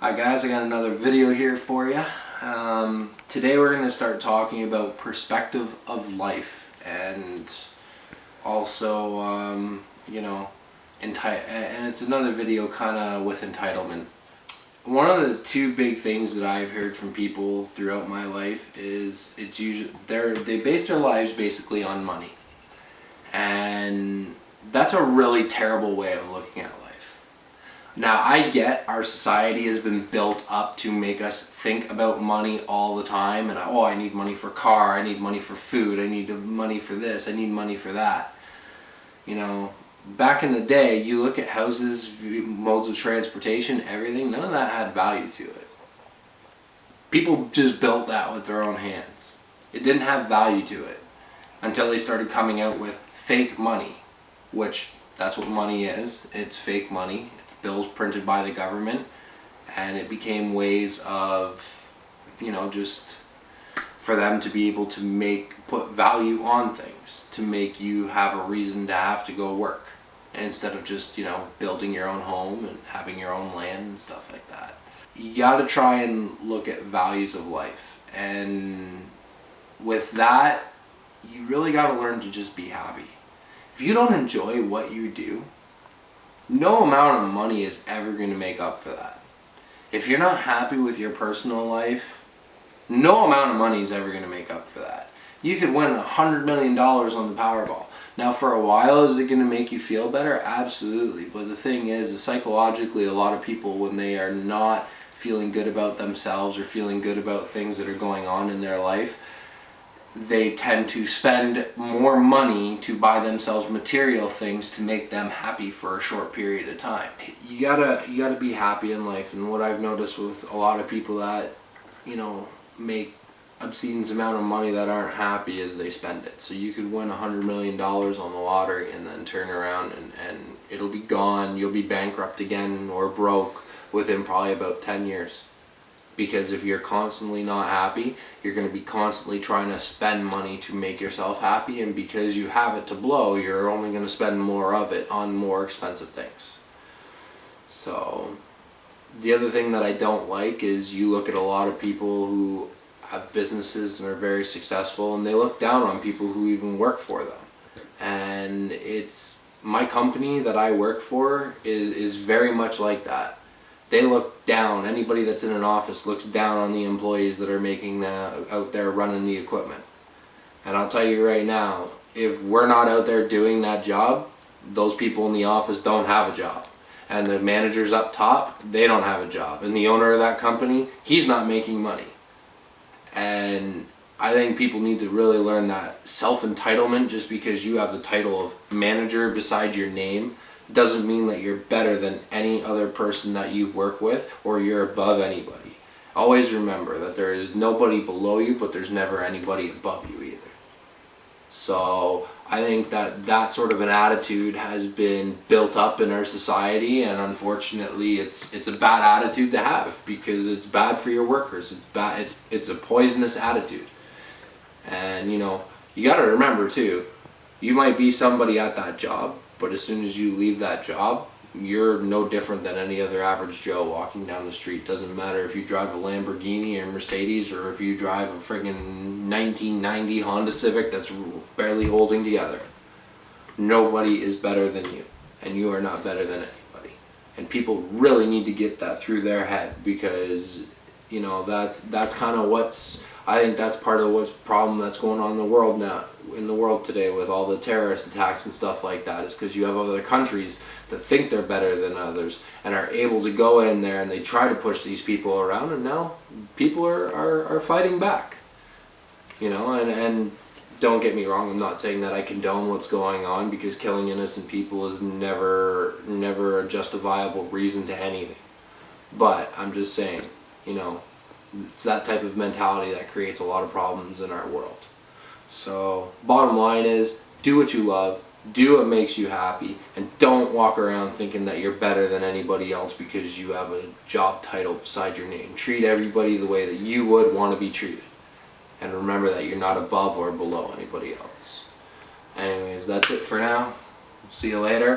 Hi guys, I got another video here for you. Today we're going to start talking about perspective of life and also, and it's another video kind of with entitlement. One of the two big things that I've heard from people throughout my life is it's usually they base their lives basically on money, and that's a really terrible way of looking at life. Now, I get our society has been built up to make us think about money all the time, and I need money for a car, I need money for food, I need money for this, I need money for that. You know, back in the day, you look at houses, modes of transportation, everything, none of that had value to it. People just built that with their own hands. It didn't have value to it until they started coming out with fake money, which that's what money is. It's fake money. Bills printed by the government, and it became ways of, just for them to be able to put value on things, to make you have a reason to have to go work instead of just, building your own home and having your own land and stuff like that. You got to try and look at values of life, and with that, you really got to learn to just be happy. If you don't enjoy what you do, no amount of money is ever going to make up for that. If you're not happy with your personal life, no amount of money is ever going to make up for that. You could win $100 million on the Powerball. Now, for a while, is it going to make you feel better? Absolutely. But the thing is psychologically, a lot of people, when they are not feeling good about themselves or feeling good about things that are going on in their life, they tend to spend more money to buy themselves material things to make them happy for a short period of time. You gotta be happy in life, and what I've noticed with a lot of people that, make obscene amount of money that aren't happy is they spend it. So you could win $100 million on the lottery and then turn around and it'll be gone. You'll be bankrupt again or broke within probably about 10 years. Because if you're constantly not happy, you're going to be constantly trying to spend money to make yourself happy, and because you have it to blow, you're only going to spend more of it on more expensive things. So, the other thing that I don't like is you look at a lot of people who have businesses and are very successful, and they look down on people who even work for them. And it's my company that I work for is very much like that. They look down. Anybody that's in an office looks down on the employees that are out there running the equipment. And I'll tell you right now, if we're not out there doing that job, those people in the office don't have a job. And the managers up top, they don't have a job. And the owner of that company, he's not making money. And I think people need to really learn that self-entitlement. Just because you have the title of manager beside your name doesn't mean that you're better than any other person that you work with or you're above anybody. Always remember that there is nobody below you, but there's never anybody above you either. So I think that sort of an attitude has been built up in our society, and unfortunately it's a bad attitude to have because it's bad for your workers. It's a poisonous attitude. And you got to remember too, you might be somebody at that job, but as soon as you leave that job, you're no different than any other average Joe walking down the street. Doesn't matter if you drive a Lamborghini or Mercedes, or if you drive a friggin' 1990 Honda Civic that's barely holding together. Nobody is better than you, and you are not better than anybody. And people really need to get that through their head, because that's kind of I think that's part of what's problem that's going on in the world today with all the terrorist attacks and stuff like that, is because you have other countries that think they're better than others and are able to go in there and they try to push these people around, and now people are fighting back. And don't get me wrong, I'm not saying that I condone what's going on, because killing innocent people is never a justifiable reason to anything. But I'm just saying, it's that type of mentality that creates a lot of problems in our world. So, bottom line is, do what you love, do what makes you happy, and don't walk around thinking that you're better than anybody else because you have a job title beside your name. Treat everybody the way that you would want to be treated. And remember that you're not above or below anybody else. Anyways, that's it for now. See you later.